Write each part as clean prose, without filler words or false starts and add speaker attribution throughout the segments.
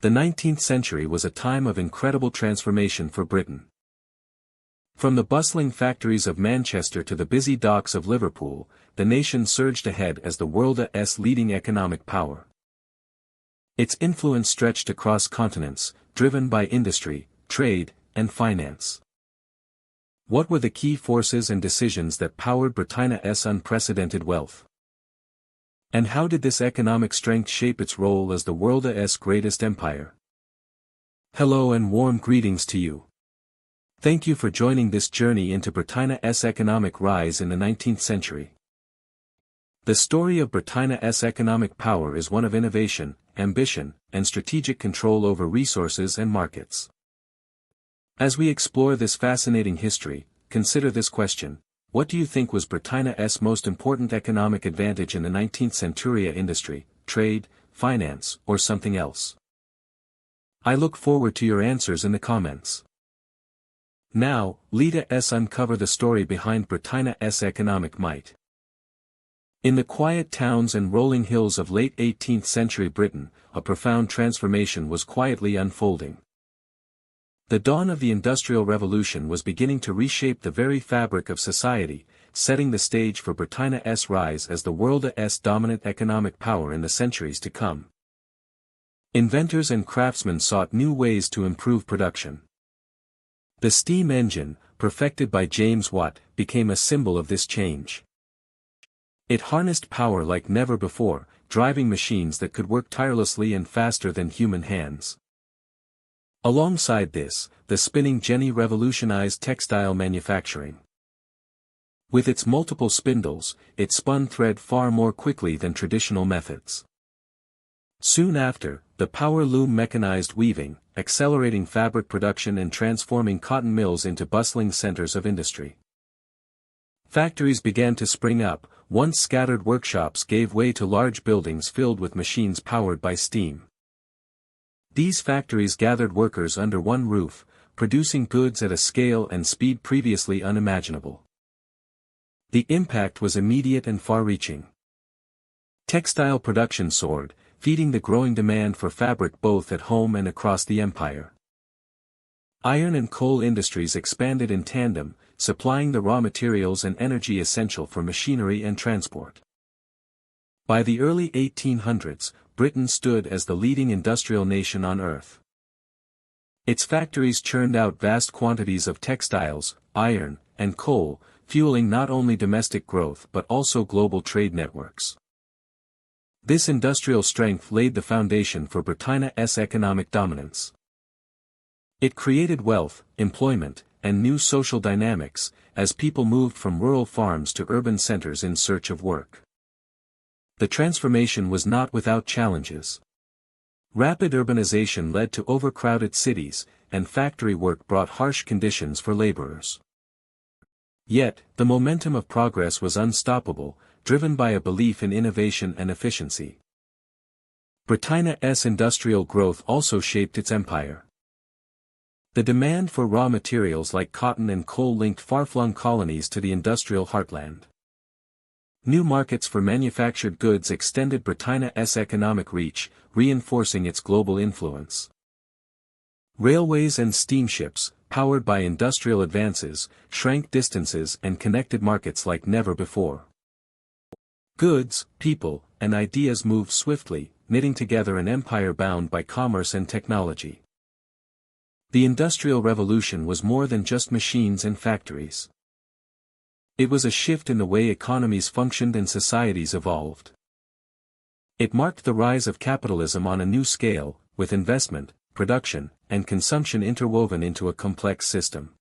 Speaker 1: The 19th century was a time of incredible transformation for Britain. From the bustling factories of Manchester to the busy docks of Liverpool, the nation surged ahead as the world's leading economic power. Its influence stretched across continents, driven by industry, trade, and finance. What were the key forces and decisions that powered Britannia's unprecedented wealth? And how did this economic strength shape its role as the world's greatest empire? Hello and warm greetings to you. Thank you for joining this journey into Britannia's economic rise in the 19th century. The story of Britannia's economic power is one of innovation, ambition, and strategic control over resources and markets. As we explore this fascinating history, consider this question: what do you think was Britannia's most important economic advantage in the 19th century? Industry, trade, finance, or something else? I look forward to your answers in the comments. Now, let us uncover the story behind Britannia's economic might. In the quiet towns and rolling hills of late 18th century Britain, a profound transformation was quietly unfolding. The dawn of the Industrial Revolution was beginning to reshape the very fabric of society, setting the stage for Britannia's rise as the world's dominant economic power in the centuries to come. Inventors and craftsmen sought new ways to improve production. The steam engine, perfected by James Watt, became a symbol of this change. It harnessed power like never before, driving machines that could work tirelessly and faster than human hands. Alongside this, the spinning jenny revolutionized textile manufacturing. With its multiple spindles, it spun thread far more quickly than traditional methods. Soon after, the power loom mechanized weaving, accelerating fabric production and transforming cotton mills into bustling centers of industry. Factories began to spring up. Once scattered workshops gave way to large buildings filled with machines powered by steam. These factories gathered workers under one roof, producing goods at a scale and speed previously unimaginable. The impact was immediate and far-reaching. Textile production soared, feeding the growing demand for fabric both at home and across the empire. Iron and coal industries expanded in tandem, supplying the raw materials and energy essential for machinery and transport. By the early 1800s, Britain stood as the leading industrial nation on earth. Its factories churned out vast quantities of textiles, iron, and coal, fueling not only domestic growth but also global trade networks. This industrial strength laid the foundation for Britannia's economic dominance. It created wealth, employment, and new social dynamics, as people moved from rural farms to urban centers in search of work. The transformation was not without challenges. Rapid urbanization led to overcrowded cities, and factory work brought harsh conditions for laborers. Yet, the momentum of progress was unstoppable, driven by a belief in innovation and efficiency. Britannia's industrial growth also shaped its empire. The demand for raw materials like cotton and coal linked far-flung colonies to the industrial heartland. New markets for manufactured goods extended Britannia's economic reach, reinforcing its global influence. Railways and steamships, powered by industrial advances, shrank distances and connected markets like never before. Goods, people, and ideas moved swiftly, knitting together an empire bound by commerce and technology. The Industrial Revolution was more than just machines and factories. It was a shift in the way economies functioned and societies evolved. It marked the rise of capitalism on a new scale, with investment, production, and consumption interwoven into a complex system.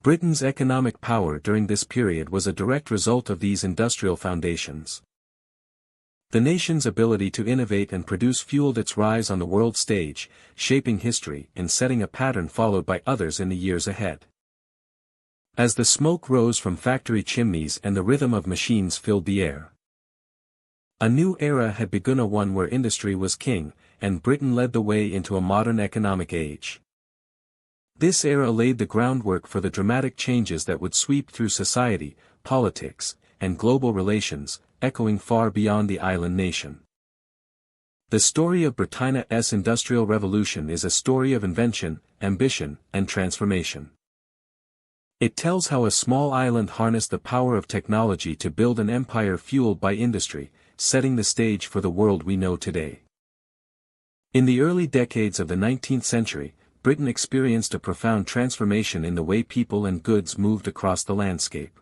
Speaker 1: Britain's economic power during this period was a direct result of these industrial foundations. The nation's ability to innovate and produce fueled its rise on the world stage, shaping history and setting a pattern followed by others in the years ahead. As the smoke rose from factory chimneys and the rhythm of machines filled the air, a new era had begun, one where industry was king, and Britain led the way into a modern economic age. This era laid the groundwork for the dramatic changes that would sweep through society, politics, and global relations, echoing far beyond the island nation. The story of Britannia's Industrial Revolution is a story of invention, ambition, and transformation. It tells how a small island harnessed the power of technology to build an empire fueled by industry, setting the stage for the world we know today. In the early decades of the 19th century, Britain experienced a profound transformation in the way people and goods moved across the landscape.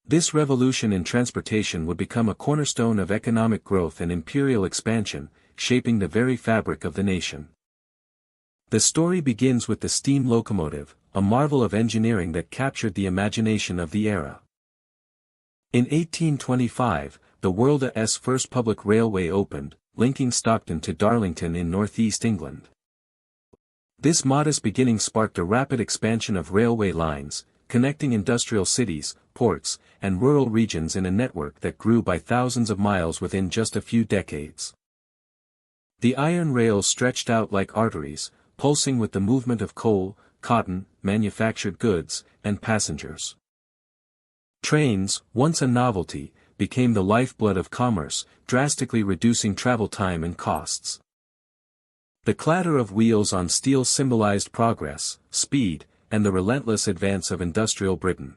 Speaker 1: This revolution in transportation would become a cornerstone of economic growth and imperial expansion, shaping the very fabric of the nation. The story begins with the steam locomotive, a marvel of engineering that captured the imagination of the era. In 1825, the world's first public railway opened, linking Stockton to Darlington in northeast England. This modest beginning sparked a rapid expansion of railway lines, connecting industrial cities, ports, and rural regions in a network that grew by thousands of miles within just a few decades. The iron rails stretched out like arteries, pulsing with the movement of coal, cotton, manufactured goods, and passengers. Trains, once a novelty, became the lifeblood of commerce, drastically reducing travel time and costs. The clatter of wheels on steel symbolized progress, speed, and the relentless advance of industrial Britain.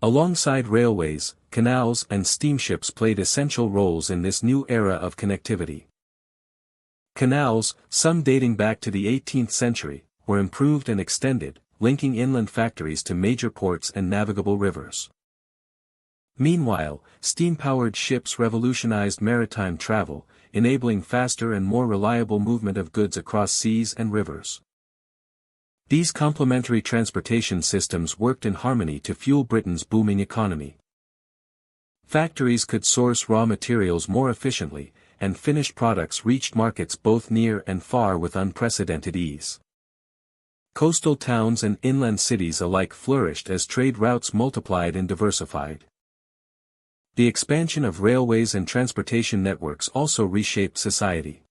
Speaker 1: Alongside railways, canals and steamships played essential roles in this new era of connectivity. Canals, some dating back to the 18th century, were improved and extended, linking inland factories to major ports and navigable rivers. Meanwhile, steam-powered ships revolutionized maritime travel, enabling faster and more reliable movement of goods across seas and rivers. These complementary transportation systems worked in harmony to fuel Britain's booming economy. Factories could source raw materials more efficiently, and finished products reached markets both near and far with unprecedented ease. Coastal towns and inland cities alike flourished as trade routes multiplied and diversified. The expansion of railways and transportation networks also reshaped society.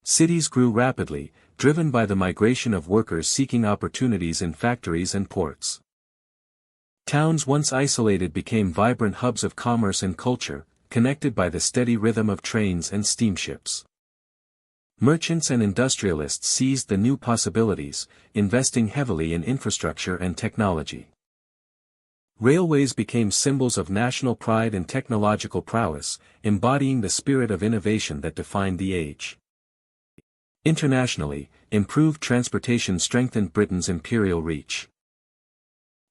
Speaker 1: Cities grew rapidly, driven by the migration of workers seeking opportunities in factories and ports. Towns once isolated became vibrant hubs of commerce and culture, connected by the steady rhythm of trains and steamships. Merchants and industrialists seized the new possibilities, investing heavily in infrastructure and technology. Railways became symbols of national pride and technological prowess, embodying the spirit of innovation that defined the age. Internationally, improved transportation strengthened Britain's imperial reach.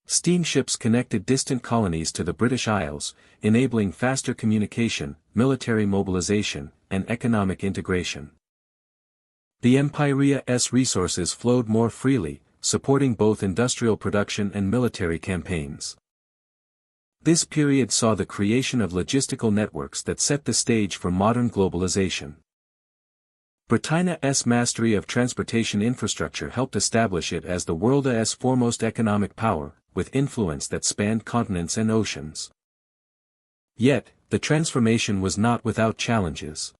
Speaker 1: Steamships connected distant colonies to the British Isles, enabling faster communication, military mobilization, and economic integration. The Empire's resources flowed more freely, supporting both industrial production and military campaigns. This period saw the creation of logistical networks that set the stage for modern globalization. Britannia's mastery of transportation infrastructure helped establish it as the world's foremost economic power, with influence that spanned continents and oceans. Yet, the transformation was not without challenges.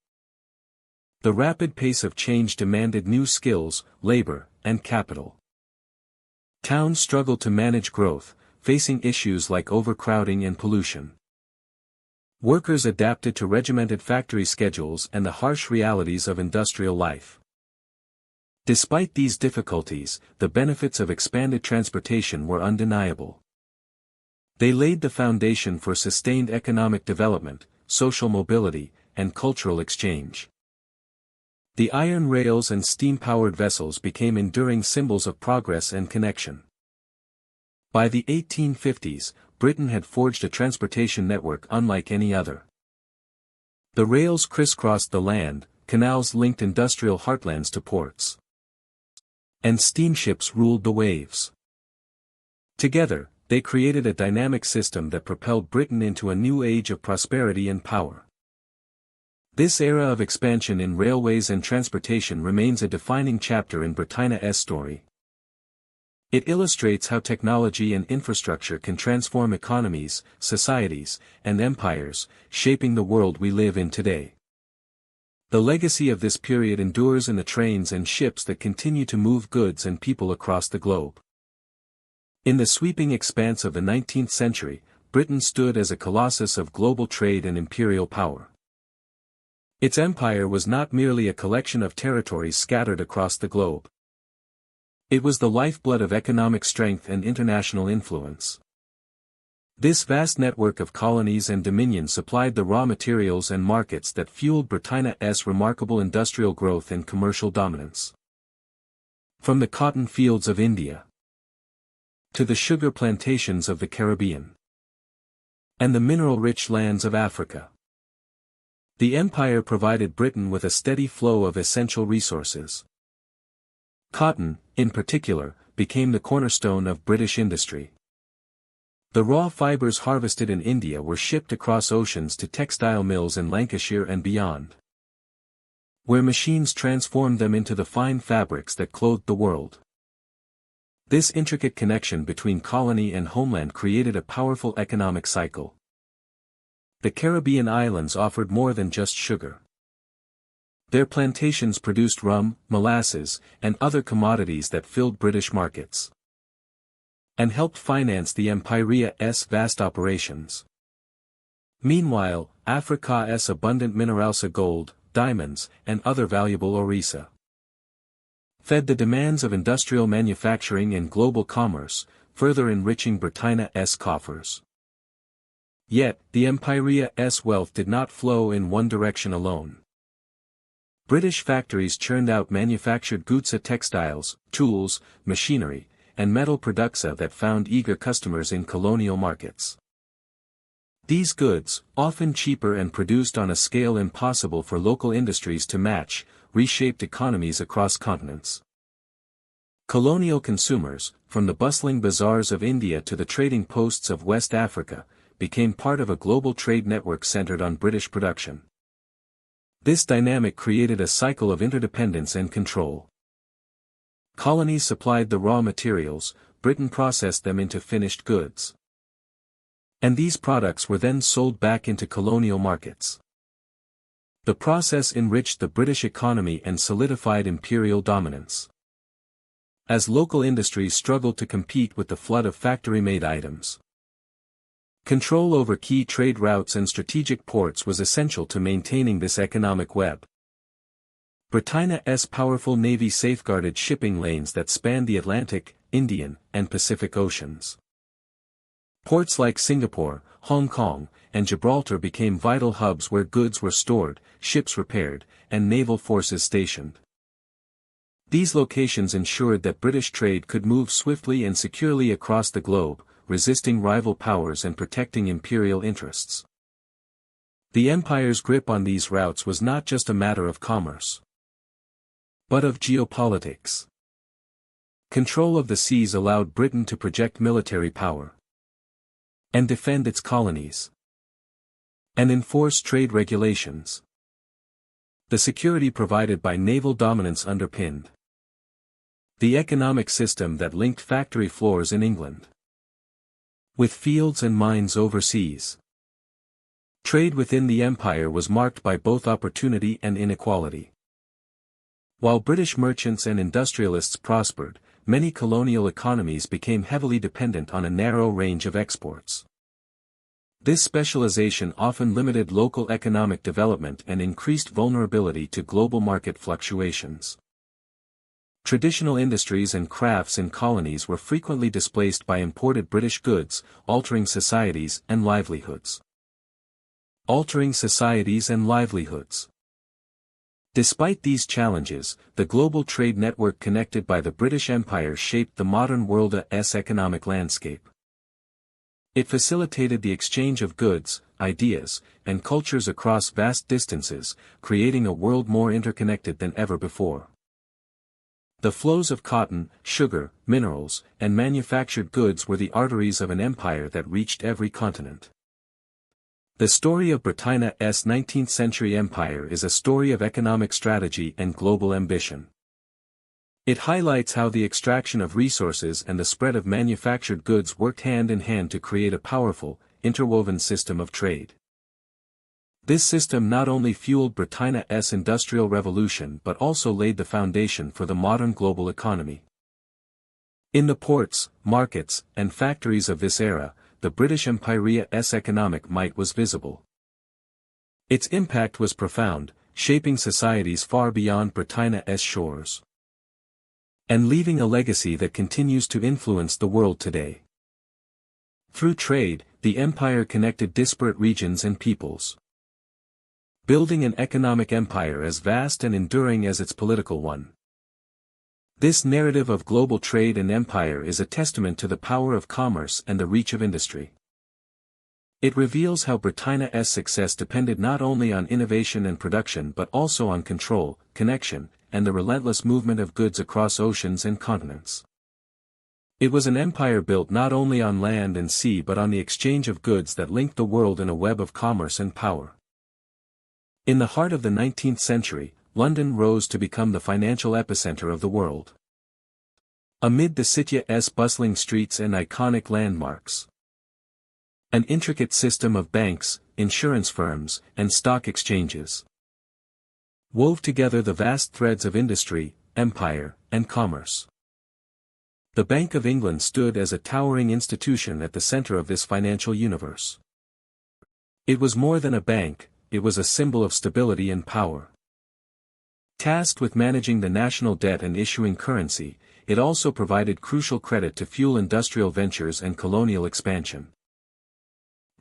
Speaker 1: The rapid pace of change demanded new skills, labor, and capital. Towns struggled to manage growth, facing issues like overcrowding and pollution. Workers adapted to regimented factory schedules and the harsh realities of industrial life. Despite these difficulties, the benefits of expanded transportation were undeniable. They laid the foundation for sustained economic development, social mobility, and cultural exchange. The iron rails and steam-powered vessels became enduring symbols of progress and connection. By the 1850s, Britain had forged a transportation network unlike any other. The rails crisscrossed the land, canals linked industrial heartlands to ports. And steamships ruled the waves. Together, they created a dynamic system that propelled Britain into a new age of prosperity and power. This era of expansion in railways and transportation remains a defining chapter in Britannia's story. It illustrates how technology and infrastructure can transform economies, societies, and empires, shaping the world we live in today. The legacy of this period endures in the trains and ships that continue to move goods and people across the globe. In the sweeping expanse of the 19th century, Britain stood as a colossus of global trade and imperial power. Its empire was not merely a collection of territories scattered across the globe. It was the lifeblood of economic strength and international influence. This vast network of colonies and dominions supplied the raw materials and markets that fueled Britannia's remarkable industrial growth and commercial dominance. From the cotton fields of India to the sugar plantations of the Caribbean and the mineral-rich lands of Africa, the empire provided Britain with a steady flow of essential resources. Cotton, in particular, became the cornerstone of British industry. The raw fibers harvested in India were shipped across oceans to textile mills in Lancashire and beyond, where machines transformed them into the fine fabrics that clothed the world. This intricate connection between colony and homeland created a powerful economic cycle. The Caribbean islands offered more than just sugar. Their plantations produced rum, molasses, and other commodities that filled British markets and helped finance the Empire's vast operations. Meanwhile, Africa's abundant minerals of gold, diamonds, and other valuable orisa fed the demands of industrial manufacturing and global commerce, further enriching Britannia's coffers. Yet, the Empire's wealth did not flow in one direction alone. British factories churned out manufactured goods, textiles, tools, machinery, and metal products that found eager customers in colonial markets. These goods, often cheaper and produced on a scale impossible for local industries to match, reshaped economies across continents. Colonial consumers, from the bustling bazaars of India to the trading posts of West Africa, became part of a global trade network centered on British production. This dynamic created a cycle of interdependence and control. Colonies supplied the raw materials, Britain processed them into finished goods, and these products were then sold back into colonial markets. The process enriched the British economy and solidified imperial dominance. As local industries struggled to compete with the flood of factory-made items, control over key trade routes and strategic ports was essential to maintaining this economic web. Britannia's powerful navy safeguarded shipping lanes that spanned the Atlantic, Indian, and Pacific Oceans. Ports like Singapore, Hong Kong, and Gibraltar became vital hubs where goods were stored, ships repaired, and naval forces stationed. These locations ensured that British trade could move swiftly and securely across the globe, resisting rival powers and protecting imperial interests. The empire's grip on these routes was not just a matter of commerce, but of geopolitics. Control of the seas allowed Britain to project military power and defend its colonies and enforce trade regulations. The security provided by naval dominance underpinned the economic system that linked factory floors in England with fields and mines overseas. Trade within the empire was marked by both opportunity and inequality. While British merchants and industrialists prospered, many colonial economies became heavily dependent on a narrow range of exports. This specialization often limited local economic development and increased vulnerability to global market fluctuations. Traditional industries and crafts in colonies were frequently displaced by imported British goods, altering societies and livelihoods. Despite these challenges, the global trade network connected by the British Empire shaped the modern world's economic landscape. It facilitated the exchange of goods, ideas, and cultures across vast distances, creating a world more interconnected than ever before. The flows of cotton, sugar, minerals, and manufactured goods were the arteries of an empire that reached every continent. The story of Britannia's 19th-century empire is a story of economic strategy and global ambition. It highlights how the extraction of resources and the spread of manufactured goods worked hand in hand to create a powerful, interwoven system of trade. This system not only fueled Britannia's industrial revolution but also laid the foundation for the modern global economy. In the ports, markets, and factories of this era, the British Empire's economic might was visible. Its impact was profound, shaping societies far beyond Britannia's shores. And leaving a legacy that continues to influence the world today. Through trade, the empire connected disparate regions and peoples, building an economic empire as vast and enduring as its political one. This narrative of global trade and empire is a testament to the power of commerce and the reach of industry. It reveals how Britannia's success depended not only on innovation and production but also on control, connection, and the relentless movement of goods across oceans and continents. It was an empire built not only on land and sea but on the exchange of goods that linked the world in a web of commerce and power. In the heart of the 19th century, London rose to become the financial epicenter of the world. Amid the city's bustling streets and iconic landmarks, an intricate system of banks, insurance firms, and stock exchanges wove together the vast threads of industry, empire, and commerce. The Bank of England stood as a towering institution at the center of this financial universe. It was more than a bank, it was a symbol of stability and power. Tasked with managing the national debt and issuing currency, it also provided crucial credit to fuel industrial ventures and colonial expansion.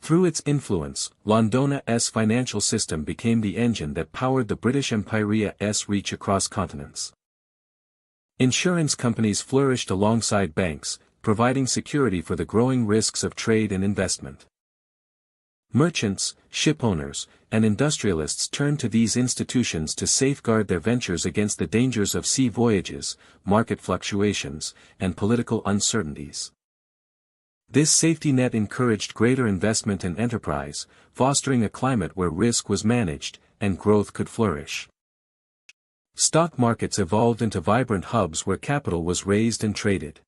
Speaker 1: Through its influence, Londona's financial system became the engine that powered the British Empire's reach across continents. Insurance companies flourished alongside banks, providing security for the growing risks of trade and investment. Merchants, shipowners, and industrialists turned to these institutions to safeguard their ventures against the dangers of sea voyages, market fluctuations, and political uncertainties. This safety net encouraged greater investment and enterprise, fostering a climate where risk was managed, and growth could flourish. Stock markets evolved into vibrant hubs where capital was raised and traded.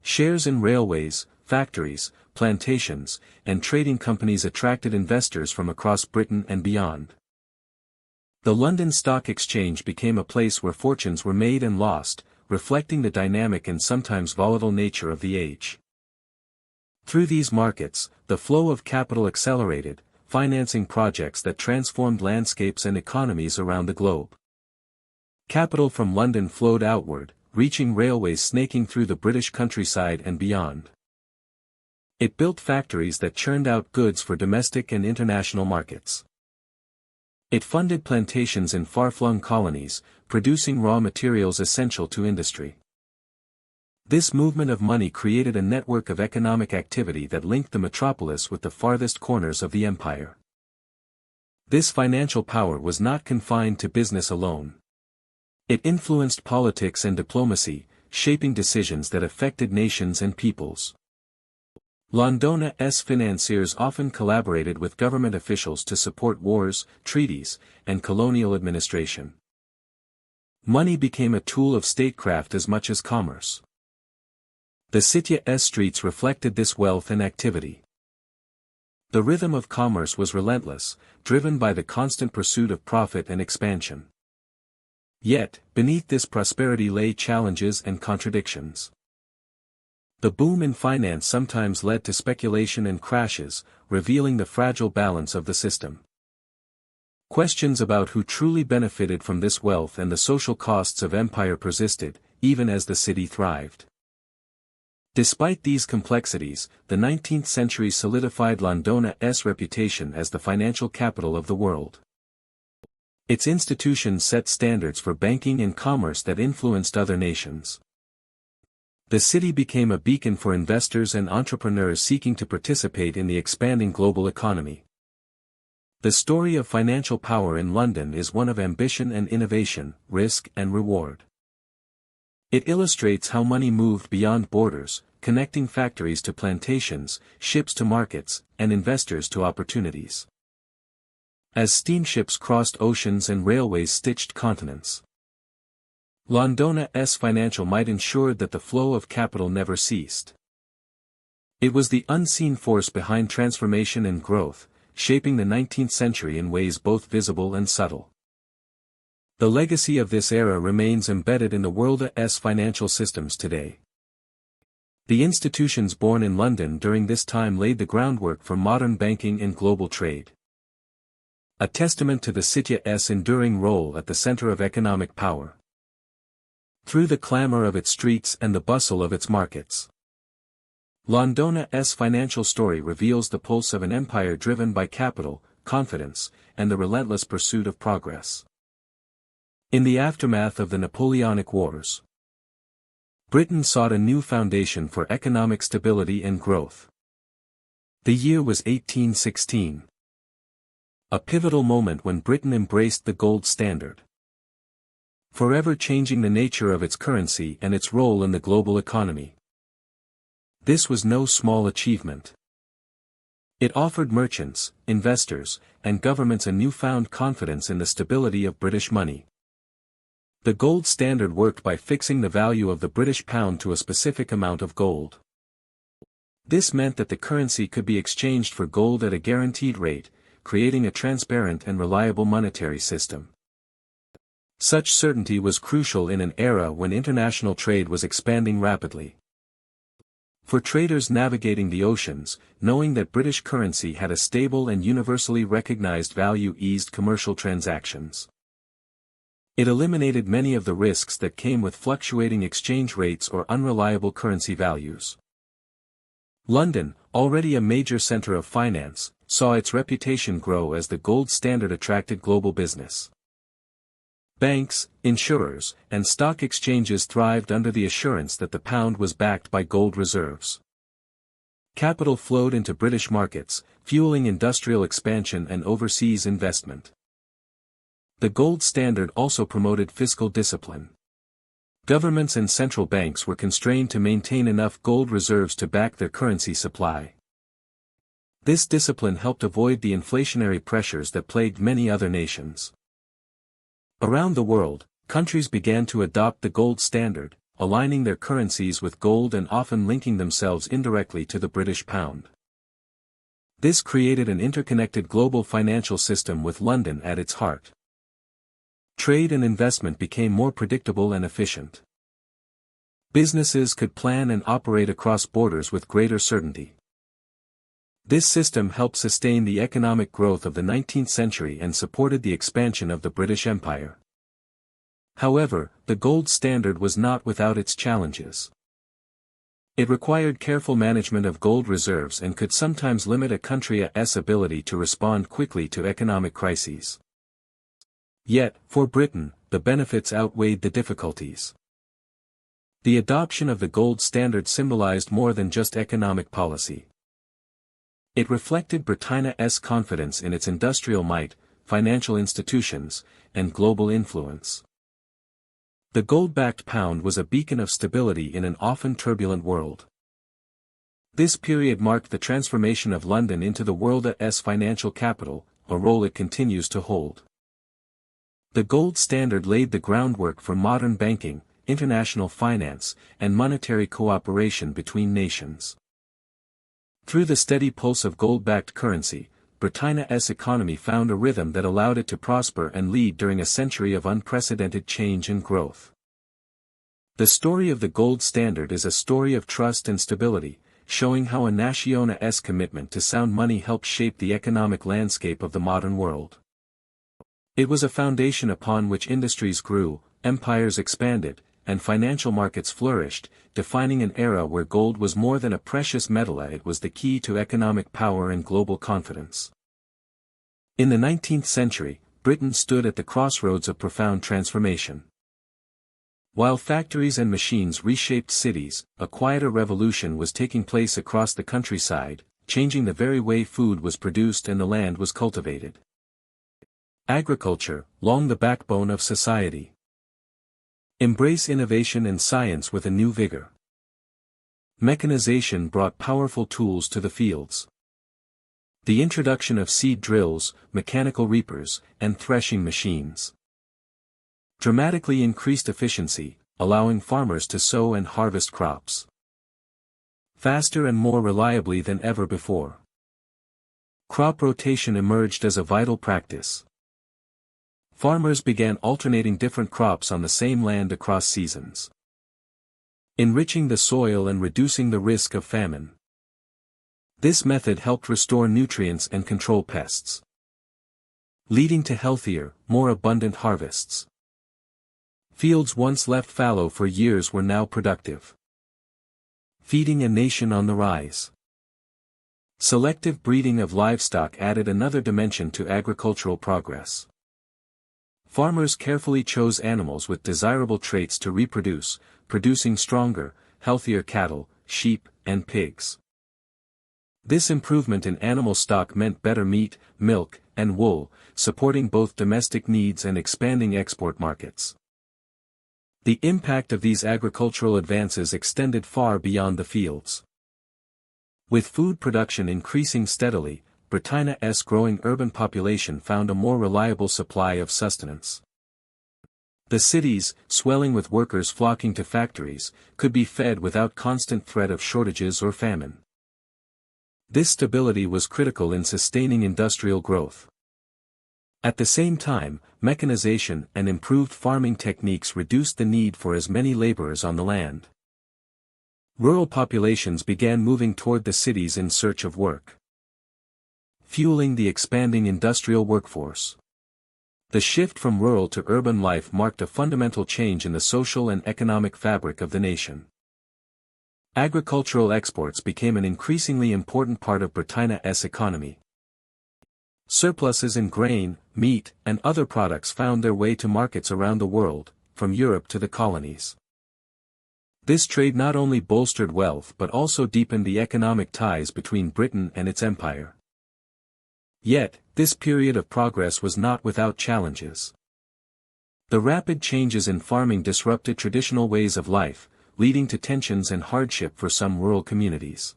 Speaker 1: Shares in railways, factories, plantations, and trading companies attracted investors from across Britain and beyond. The London Stock Exchange became a place where fortunes were made and lost, reflecting the dynamic and sometimes volatile nature of the age. Through these markets, the flow of capital accelerated, financing projects that transformed landscapes and economies around the globe. Capital from London flowed outward, reaching railways snaking through the British countryside and beyond. It built factories that churned out goods for domestic and international markets. It funded plantations in far-flung colonies, producing raw materials essential to industry. This movement of money created a network of economic activity that linked the metropolis with the farthest corners of the empire. This financial power was not confined to business alone. It influenced politics and diplomacy, shaping decisions that affected nations and peoples. Londona's financiers often collaborated with government officials to support wars, treaties, and colonial administration. Money became a tool of statecraft as much as commerce. The city's streets reflected this wealth and activity. The rhythm of commerce was relentless, driven by the constant pursuit of profit and expansion. Yet, beneath this prosperity lay challenges and contradictions. The boom in finance sometimes led to speculation and crashes, revealing the fragile balance of the system. Questions about who truly benefited from this wealth and the social costs of empire persisted, even as the city thrived. Despite these complexities, the 19th century solidified Londona's reputation as the financial capital of the world. Its institutions set standards for banking and commerce that influenced other nations. The city became a beacon for investors and entrepreneurs seeking to participate in the expanding global economy. The story of financial power in London is one of ambition and innovation, risk and reward. It illustrates how money moved beyond borders, connecting factories to plantations, ships to markets, and investors to opportunities. As steamships crossed oceans and railways stitched continents, Londona's financial might ensured that the flow of capital never ceased. It was the unseen force behind transformation and growth, shaping the 19th century in ways both visible and subtle. The legacy of this era remains embedded in the world's financial systems today. The institutions born in London during this time laid the groundwork for modern banking and global trade. A testament to the city's enduring role at the center of economic power. Through the clamor of its streets and the bustle of its markets, Londona's financial story reveals the pulse of an empire driven by capital, confidence, and the relentless pursuit of progress. In the aftermath of the Napoleonic Wars, Britain sought a new foundation for economic stability and growth. The year was 1816. A pivotal moment when Britain embraced the gold standard, forever changing the nature of its currency and its role in the global economy. This was no small achievement. It offered merchants, investors, and governments a newfound confidence in the stability of British money. The gold standard worked by fixing the value of the British pound to a specific amount of gold. This meant that the currency could be exchanged for gold at a guaranteed rate, creating a transparent and reliable monetary system. Such certainty was crucial in an era when international trade was expanding rapidly. For traders navigating the oceans, knowing that British currency had a stable and universally recognized value eased commercial transactions. It eliminated many of the risks that came with fluctuating exchange rates or unreliable currency values. London, already a major center of finance, saw its reputation grow as the gold standard attracted global business. Banks, insurers, and stock exchanges thrived under the assurance that the pound was backed by gold reserves. Capital flowed into British markets, fueling industrial expansion and overseas investment. The gold standard also promoted fiscal discipline. Governments and central banks were constrained to maintain enough gold reserves to back their currency supply. This discipline helped avoid the inflationary pressures that plagued many other nations. Around the world, countries began to adopt the gold standard, aligning their currencies with gold and often linking themselves indirectly to the British pound. This created an interconnected global financial system with London at its heart. Trade and investment became more predictable and efficient. Businesses could plan and operate across borders with greater certainty. This system helped sustain the economic growth of the 19th century and supported the expansion of the British Empire. However, the gold standard was not without its challenges. It required careful management of gold reserves and could sometimes limit a country's ability to respond quickly to economic crises. Yet, for Britain, the benefits outweighed the difficulties. The adoption of the gold standard symbolized more than just economic policy. It reflected Britannia's confidence in its industrial might, financial institutions, and global influence. The gold-backed pound was a beacon of stability in an often turbulent world. This period marked the transformation of London into the world's financial capital, a role it continues to hold. The gold standard laid the groundwork for modern banking, international finance, and monetary cooperation between nations. Through the steady pulse of gold-backed currency, Britannia's economy found a rhythm that allowed it to prosper and lead during a century of unprecedented change and growth. The story of the gold standard is a story of trust and stability, showing how a nation's commitment to sound money helped shape the economic landscape of the modern world. It was a foundation upon which industries grew, empires expanded, and financial markets flourished, defining an era where gold was more than a precious metal, it was the key to economic power and global confidence. In the 19th century, Britain stood at the crossroads of profound transformation. While factories and machines reshaped cities, a quieter revolution was taking place across the countryside, changing the very way food was produced and the land was cultivated. Agriculture, long the backbone of society, embrace innovation and science with a new vigor. Mechanization brought powerful tools to the fields. The introduction of seed drills, mechanical reapers, and threshing machines dramatically increased efficiency, allowing farmers to sow and harvest crops faster and more reliably than ever before. Crop rotation emerged as a vital practice. Farmers began alternating different crops on the same land across seasons, enriching the soil and reducing the risk of famine. This method helped restore nutrients and control pests. leading to healthier, more abundant harvests. Fields once left fallow for years were now productive. Feeding a nation on the rise. Selective breeding of livestock added another dimension to agricultural progress. Farmers carefully chose animals with desirable traits to reproduce, producing stronger, healthier cattle, sheep, and pigs. This improvement in animal stock meant better meat, milk, and wool, supporting both domestic needs and expanding export markets. The impact of these agricultural advances extended far beyond the fields. With food production increasing steadily, Britannia's growing urban population found a more reliable supply of sustenance. The cities, swelling with workers flocking to factories, could be fed without constant threat of shortages or famine. This stability was critical in sustaining industrial growth. At the same time, mechanization and improved farming techniques reduced the need for as many laborers on the land. Rural populations began moving toward the cities in search of work, fueling the expanding industrial workforce. The shift from rural to urban life marked a fundamental change in the social and economic fabric of the nation. Agricultural exports became an increasingly important part of Britannia's economy. Surpluses in grain, meat, and other products found their way to markets around the world, from Europe to the colonies. This trade not only bolstered wealth but also deepened the economic ties between Britain and its empire. Yet, this period of progress was not without challenges. The rapid changes in farming disrupted traditional ways of life, leading to tensions and hardship for some rural communities.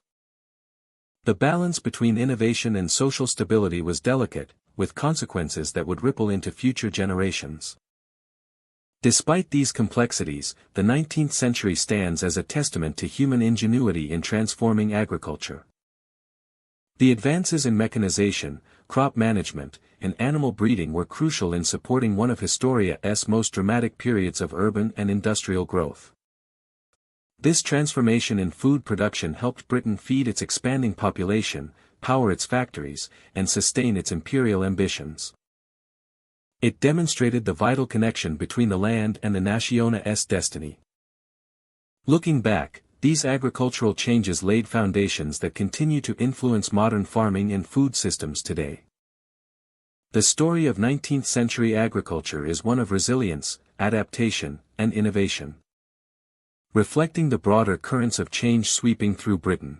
Speaker 1: The balance between innovation and social stability was delicate, with consequences that would ripple into future generations. Despite these complexities, the 19th century stands as a testament to human ingenuity in transforming agriculture. The advances in mechanization, crop management, and animal breeding were crucial in supporting one of historia's most dramatic periods of urban and industrial growth. This transformation in food production helped Britain feed its expanding population, power its factories, and sustain its imperial ambitions. It demonstrated the vital connection between the land and the nation's destiny. Looking back, these agricultural changes laid foundations that continue to influence modern farming and food systems today. The story of 19th-century agriculture is one of resilience, adaptation, and innovation, reflecting the broader currents of change sweeping through Britain.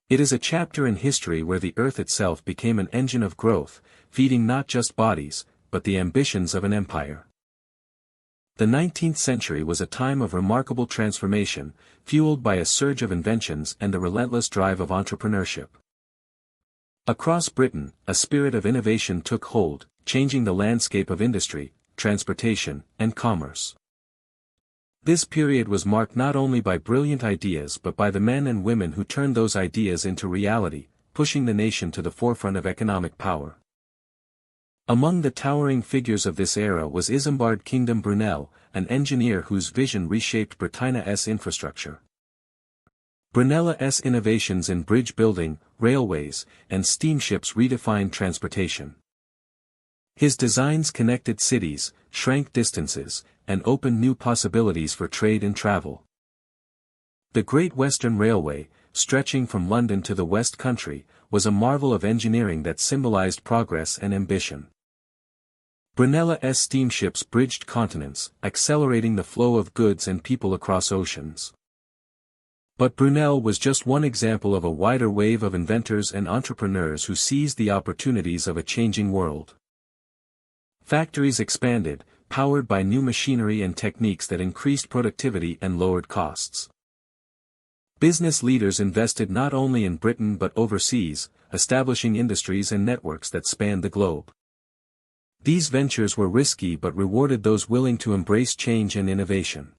Speaker 1: It is a chapter in history where the earth itself became an engine of growth, feeding not just bodies, but the ambitions of an empire. The 19th century was a time of remarkable transformation, fueled by a surge of inventions and the relentless drive of entrepreneurship. Across Britain, a spirit of innovation took hold, changing the landscape of industry, transportation, and commerce. This period was marked not only by brilliant ideas but by the men and women who turned those ideas into reality, pushing the nation to the forefront of economic power. Among the towering figures of this era was Isambard Kingdom Brunel, an engineer whose vision reshaped Britannia's infrastructure. Brunel's innovations in bridge building, railways, and steamships redefined transportation. His designs connected cities, shrank distances, and opened new possibilities for trade and travel. The Great Western Railway, stretching from London to the West Country, was a marvel of engineering that symbolized progress and ambition. Brunel's steamships bridged continents, accelerating the flow of goods and people across oceans. But Brunel was just one example of a wider wave of inventors and entrepreneurs who seized the opportunities of a changing world. Factories expanded, powered by new machinery and techniques that increased productivity and lowered costs. Business leaders invested not only in Britain but overseas, establishing industries and networks that spanned the globe. These ventures were risky but rewarded those willing to embrace change and innovation.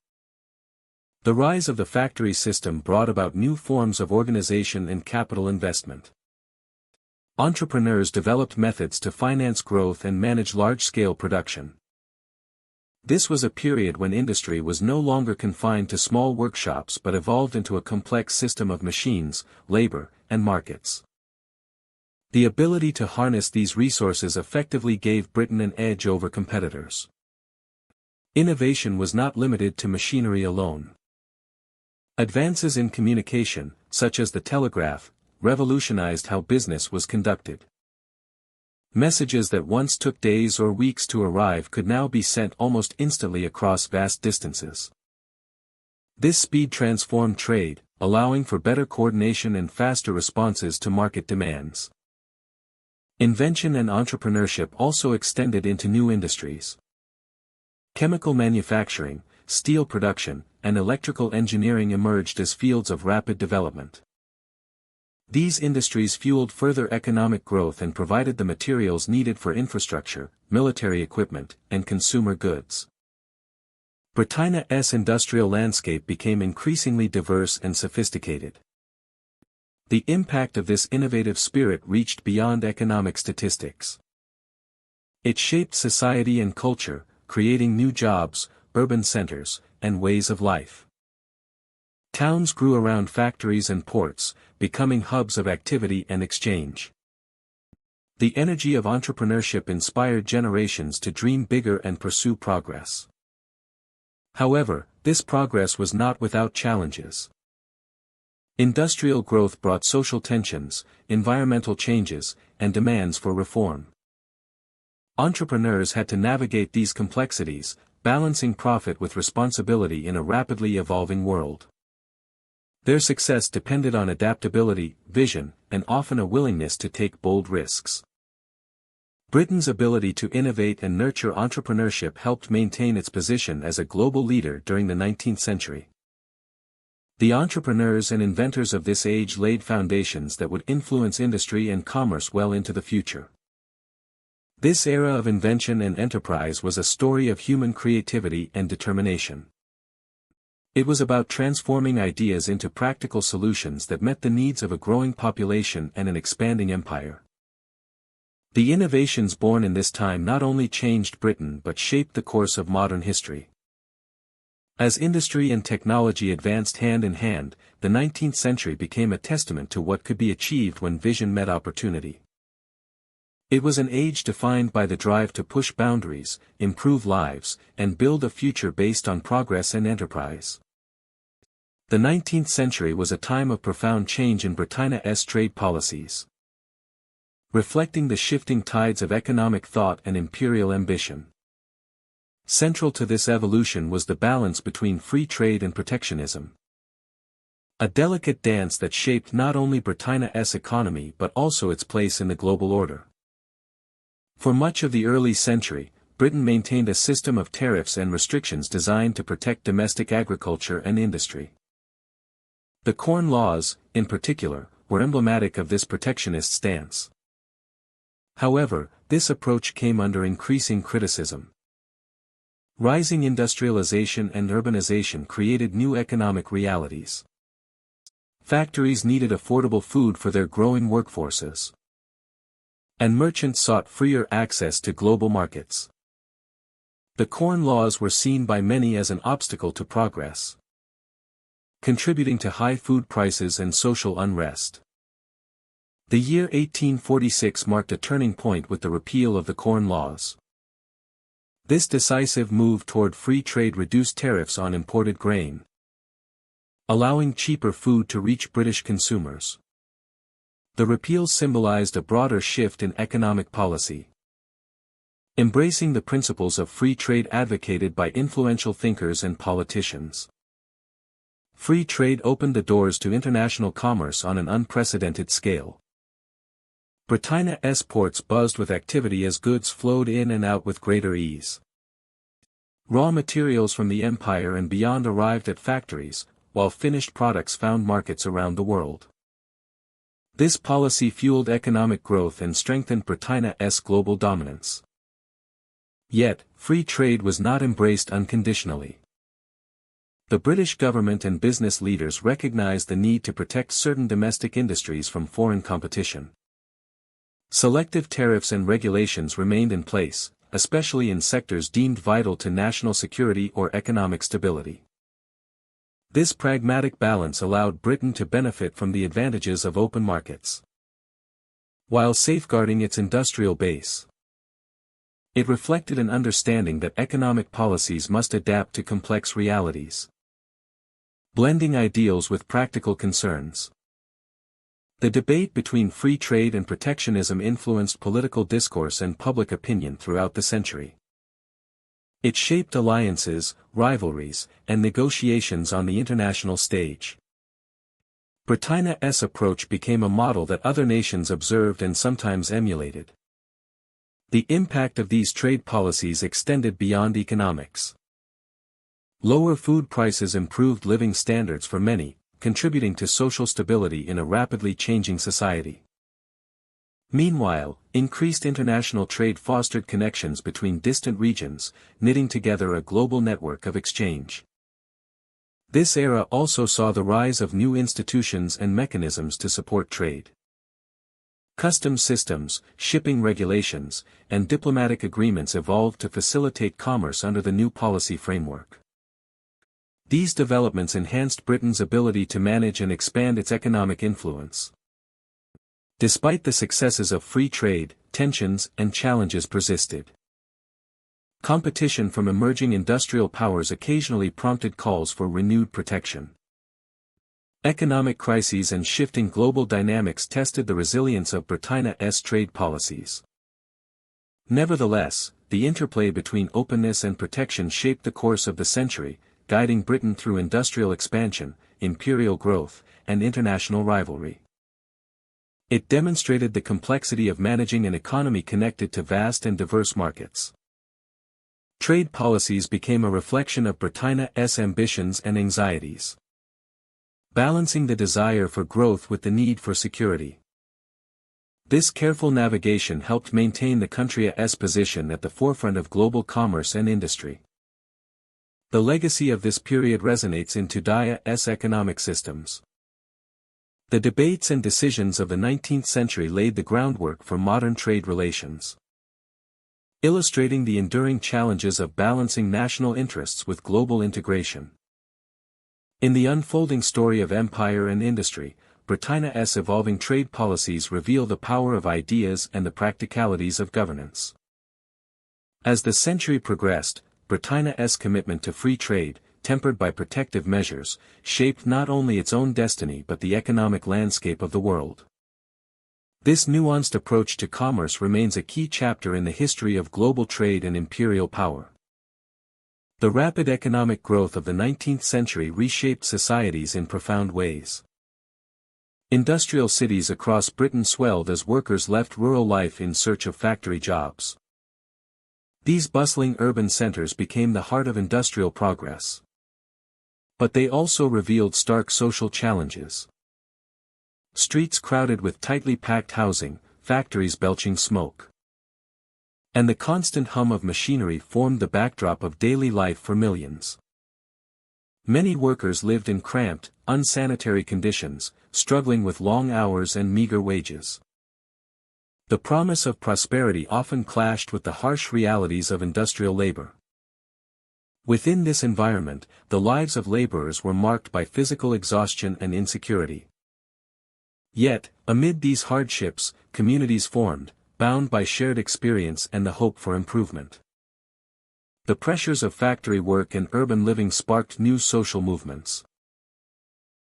Speaker 1: The rise of the factory system brought about new forms of organization and capital investment. Entrepreneurs developed methods to finance growth and manage large-scale production. This was a period when industry was no longer confined to small workshops but evolved into a complex system of machines, labor, and markets. The ability to harness these resources effectively gave Britain an edge over competitors. Innovation was not limited to machinery alone. Advances in communication, such as the telegraph, revolutionized how business was conducted. Messages that once took days or weeks to arrive could now be sent almost instantly across vast distances. This speed transformed trade, allowing for better coordination and faster responses to market demands. Invention and entrepreneurship also extended into new industries. Chemical manufacturing, steel production, and electrical engineering emerged as fields of rapid development. These industries fueled further economic growth and provided the materials needed for infrastructure, military equipment, and consumer goods. Britannia's industrial landscape became increasingly diverse and sophisticated. The impact of this innovative spirit reached beyond economic statistics. It shaped society and culture, creating new jobs, urban centers, and ways of life. Towns grew around factories and ports, becoming hubs of activity and exchange. The energy of entrepreneurship inspired generations to dream bigger and pursue progress. However, this progress was not without challenges. Industrial growth brought social tensions, environmental changes, and demands for reform. Entrepreneurs had to navigate these complexities, balancing profit with responsibility in a rapidly evolving world. Their success depended on adaptability, vision, and often a willingness to take bold risks. Britain's ability to innovate and nurture entrepreneurship helped maintain its position as a global leader during the 19th century. The entrepreneurs and inventors of this age laid foundations that would influence industry and commerce well into the future. This era of invention and enterprise was a story of human creativity and determination. It was about transforming ideas into practical solutions that met the needs of a growing population and an expanding empire. The innovations born in this time not only changed Britain but shaped the course of modern history. As industry and technology advanced hand in hand, the 19th century became a testament to what could be achieved when vision met opportunity. It was an age defined by the drive to push boundaries, improve lives, and build a future based on progress and enterprise. The 19th century was a time of profound change in Britannia's trade policies, reflecting the shifting tides of economic thought and imperial ambition. Central to this evolution was the balance between free trade and protectionism. A delicate dance that shaped not only Britannia's economy but also its place in the global order. For much of the early century, Britain maintained a system of tariffs and restrictions designed to protect domestic agriculture and industry. The Corn Laws, in particular, were emblematic of this protectionist stance. However, this approach came under increasing criticism. Rising industrialization and urbanization created new economic realities. Factories needed affordable food for their growing workforces. And merchants sought freer access to global markets. The Corn Laws were seen by many as an obstacle to progress, contributing to high food prices and social unrest. The year 1846 marked a turning point with the repeal of the Corn Laws. This decisive move toward free trade reduced tariffs on imported grain, allowing cheaper food to reach British consumers. The repeal symbolized a broader shift in economic policy, embracing the principles of free trade advocated by influential thinkers and politicians. Free trade opened the doors to international commerce on an unprecedented scale. Britannia's ports buzzed with activity as goods flowed in and out with greater ease. Raw materials from the empire and beyond arrived at factories, while finished products found markets around the world. This policy fueled economic growth and strengthened Britannia's global dominance. Yet, free trade was not embraced unconditionally. The British government and business leaders recognized the need to protect certain domestic industries from foreign competition. Selective tariffs and regulations remained in place, especially in sectors deemed vital to national security or economic stability. This pragmatic balance allowed Britain to benefit from the advantages of open markets. while safeguarding its industrial base. It reflected an understanding that economic policies must adapt to complex realities, blending ideals with practical concerns. The debate between free trade and protectionism influenced political discourse and public opinion throughout the century. It shaped alliances, rivalries, and negotiations on the international stage. Britannia's approach became a model that other nations observed and sometimes emulated. The impact of these trade policies extended beyond economics. Lower food prices improved living standards for many, contributing to social stability in a rapidly changing society. Meanwhile, increased international trade fostered connections between distant regions, knitting together a global network of exchange. This era also saw the rise of new institutions and mechanisms to support trade. Customs systems, shipping regulations, and diplomatic agreements evolved to facilitate commerce under the new policy framework. These developments enhanced Britain's ability to manage and expand its economic influence. Despite the successes of free trade, tensions and challenges persisted. Competition from emerging industrial powers occasionally prompted calls for renewed protection. Economic crises and shifting global dynamics tested the resilience of Britannia's trade policies. Nevertheless, the interplay between openness and protection shaped the course of the century, guiding Britain through industrial expansion, imperial growth, and international rivalry. It demonstrated the complexity of managing an economy connected to vast and diverse markets. Trade policies became a reflection of Britannia's ambitions and anxieties, balancing the desire for growth with the need for security. This careful navigation helped maintain the country's position at the forefront of global commerce and industry. The legacy of this period resonates in today's economic systems. The debates and decisions of the 19th century laid the groundwork for modern trade relations, illustrating the enduring challenges of balancing national interests with global integration. In the unfolding story of empire and industry, Britannia's evolving trade policies reveal the power of ideas and the practicalities of governance. As the century progressed, Britannia's commitment to free trade, tempered by protective measures, shaped not only its own destiny but the economic landscape of the world. This nuanced approach to commerce remains a key chapter in the history of global trade and imperial power. The rapid economic growth of the 19th century reshaped societies in profound ways. Industrial cities across Britain swelled as workers left rural life in search of factory jobs. These bustling urban centers became the heart of industrial progress. But they also revealed stark social challenges. Streets crowded with tightly packed housing, factories belching smoke, and the constant hum of machinery formed the backdrop of daily life for millions. Many workers lived in cramped, unsanitary conditions, struggling with long hours and meager wages. The promise of prosperity often clashed with the harsh realities of industrial labor. Within this environment, the lives of laborers were marked by physical exhaustion and insecurity. Yet, amid these hardships, communities formed, bound by shared experience and the hope for improvement. The pressures of factory work and urban living sparked new social movements.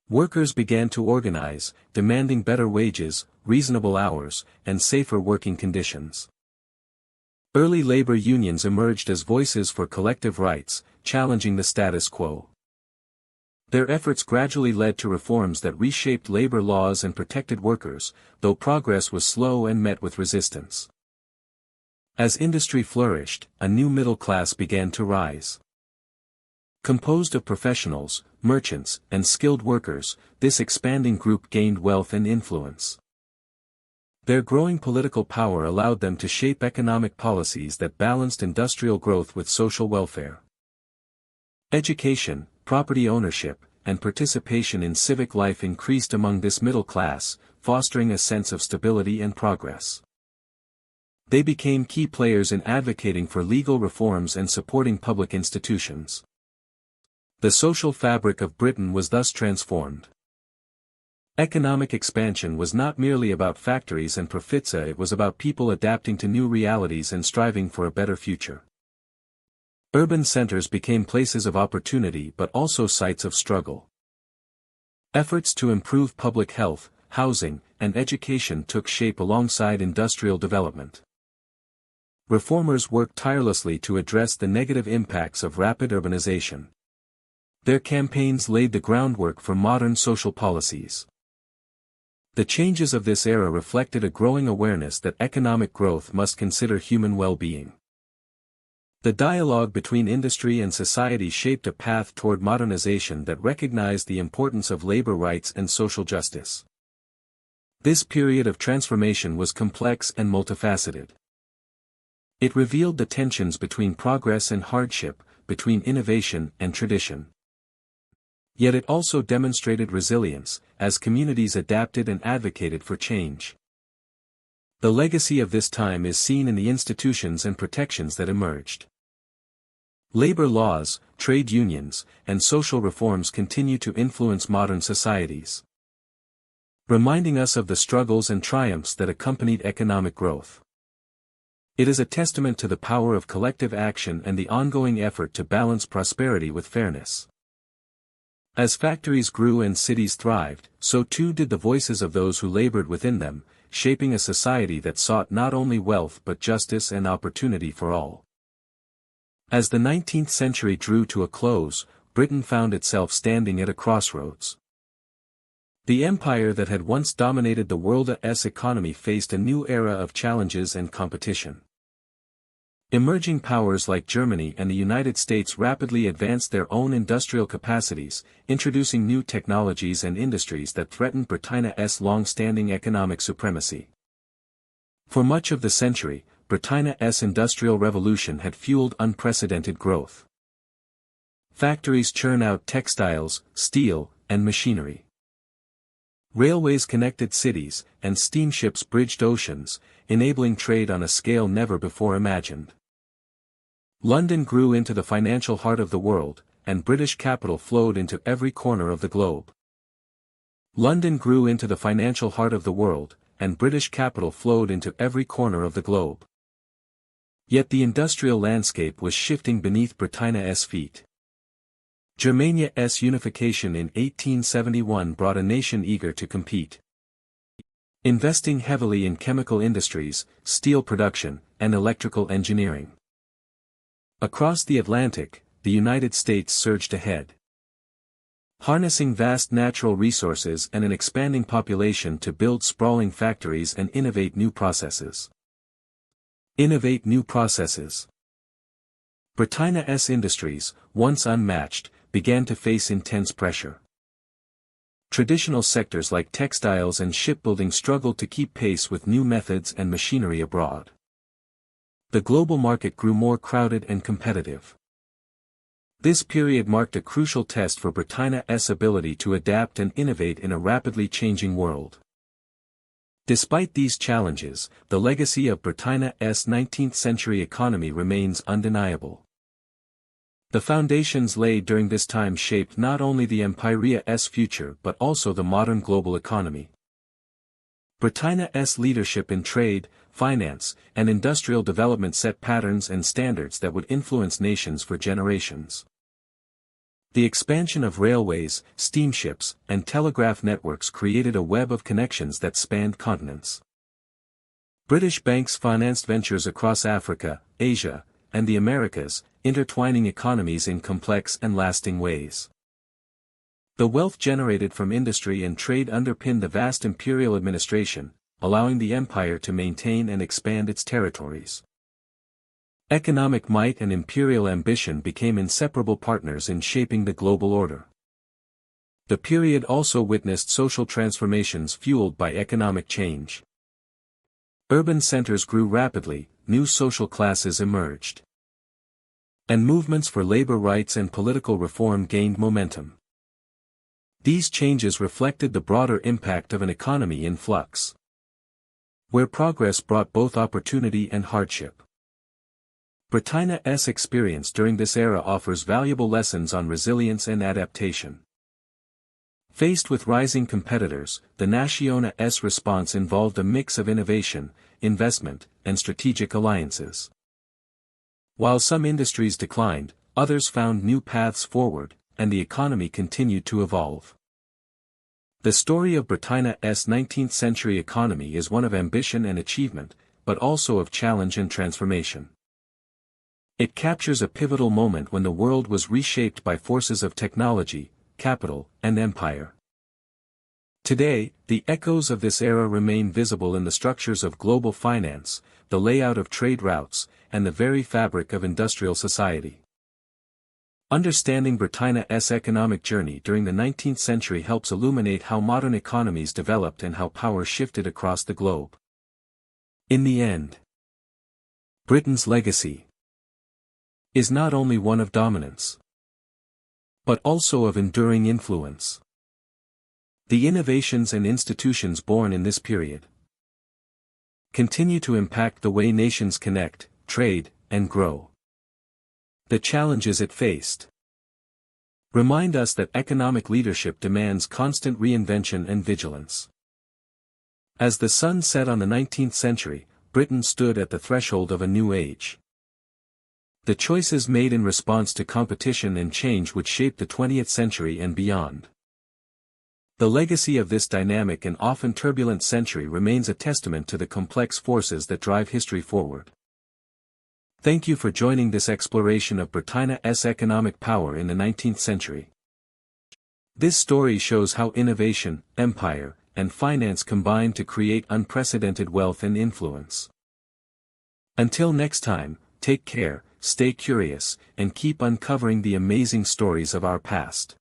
Speaker 1: Workers began to organize, demanding better wages, reasonable hours, and safer working conditions. Early labor unions emerged as voices for collective rights, challenging the status quo. Their efforts gradually led to reforms that reshaped labor laws and protected workers, though progress was slow and met with resistance. As industry flourished, a new middle class began to rise. Composed of professionals, merchants, and skilled workers, this expanding group gained wealth and influence. Their growing political power allowed them to shape economic policies that balanced industrial growth with social welfare. Education, property ownership, and participation in civic life increased among this middle class, fostering a sense of stability and progress. They became key players in advocating for legal reforms and supporting public institutions. The social fabric of Britain was thus transformed. Economic expansion was not merely about factories and profits, it was about people adapting to new realities and striving for a better future. Urban centers became places of opportunity but also sites of struggle. Efforts to improve public health, housing, and education took shape alongside industrial development. Reformers worked tirelessly to address the negative impacts of rapid urbanization. Their campaigns laid the groundwork for modern social policies. The changes of this era reflected a growing awareness that economic growth must consider human well-being. The dialogue between industry and society shaped a path toward modernization that recognized the importance of labor rights and social justice. This period of transformation was complex and multifaceted. It revealed the tensions between progress and hardship, between innovation and tradition. Yet it also demonstrated resilience, as communities adapted and advocated for change. The legacy of this time is seen in the institutions and protections that emerged. Labor laws, trade unions, and social reforms continue to influence modern societies, reminding us of the struggles and triumphs that accompanied economic growth. It is a testament to the power of collective action and the ongoing effort to balance prosperity with fairness. As factories grew and cities thrived, so too did the voices of those who labored within them, shaping a society that sought not only wealth but justice and opportunity for all. As the 19th century drew to a close, Britain found itself standing at a crossroads. The empire that had once dominated the world's economy faced a new era of challenges and competition. Emerging powers like Germany and the United States rapidly advanced their own industrial capacities, introducing new technologies and industries that threatened Britain's long-standing economic supremacy. For much of the century, Britain's industrial revolution had fueled unprecedented growth. Factories churn out textiles, steel, and machinery. Railways connected cities, and steamships bridged oceans, enabling trade on a scale never before imagined. London grew into the financial heart of the world, and British capital flowed into every corner of the globe. London grew into the financial heart of the world, and British capital flowed into every corner of the globe. Yet the industrial landscape was shifting beneath Britain's feet. Germania's unification in 1871 brought a nation eager to compete. Investing heavily in chemical industries, steel production, and electrical engineering. Across the Atlantic, the United States surged ahead. Harnessing vast natural resources and an expanding population to build sprawling factories and innovate new processes. Britain's industries, once unmatched, began to face intense pressure. Traditional sectors like textiles and shipbuilding struggled to keep pace with new methods and machinery abroad. The global market grew more crowded and competitive. This period marked a crucial test for Britain's ability to adapt and innovate in a rapidly changing world. Despite these challenges, the legacy of Britain's 19th-century economy remains undeniable. The foundations laid during this time shaped not only the empire's future but also the modern global economy. Britain's leadership in trade, finance, and industrial development set patterns and standards that would influence nations for generations. The expansion of railways, steamships, and telegraph networks created a web of connections that spanned continents. British banks financed ventures across Africa, Asia, and the Americas, intertwining economies in complex and lasting ways. The wealth generated from industry and trade underpinned the vast imperial administration, allowing the empire to maintain and expand its territories. Economic might and imperial ambition became inseparable partners in shaping the global order. The period also witnessed social transformations fueled by economic change. Urban centers grew rapidly, new social classes emerged. And movements for labor rights and political reform gained momentum. These changes reflected the broader impact of an economy in flux, where progress brought both opportunity and hardship. Britain's experience during this era offers valuable lessons on resilience and adaptation. Faced with rising competitors, the Nacional's response involved a mix of innovation, investment, and strategic alliances. While some industries declined, others found new paths forward, and the economy continued to evolve. The story of Britannia's 19th-century economy is one of ambition and achievement, but also of challenge and transformation. It captures a pivotal moment when the world was reshaped by forces of technology, capital, and empire. Today, the echoes of this era remain visible in the structures of global finance, the layout of trade routes, and the very fabric of industrial society. Understanding Britannia's economic journey during the 19th century helps illuminate how modern economies developed and how power shifted across the globe. In the end, Britain's legacy is not only one of dominance, but also of enduring influence. The innovations and institutions born in this period continue to impact the way nations connect, trade, and grow. The challenges it faced remind us that economic leadership demands constant reinvention and vigilance. As the sun set on the 19th century, Britain stood at the threshold of a new age. The choices made in response to competition and change would shape the 20th century and beyond. The legacy of this dynamic and often turbulent century remains a testament to the complex forces that drive history forward. Thank you for joining this exploration of Britannia's economic power in the 19th century. This story shows how innovation, empire, and finance combine to create unprecedented wealth and influence. Until next time, take care, stay curious, and keep uncovering the amazing stories of our past.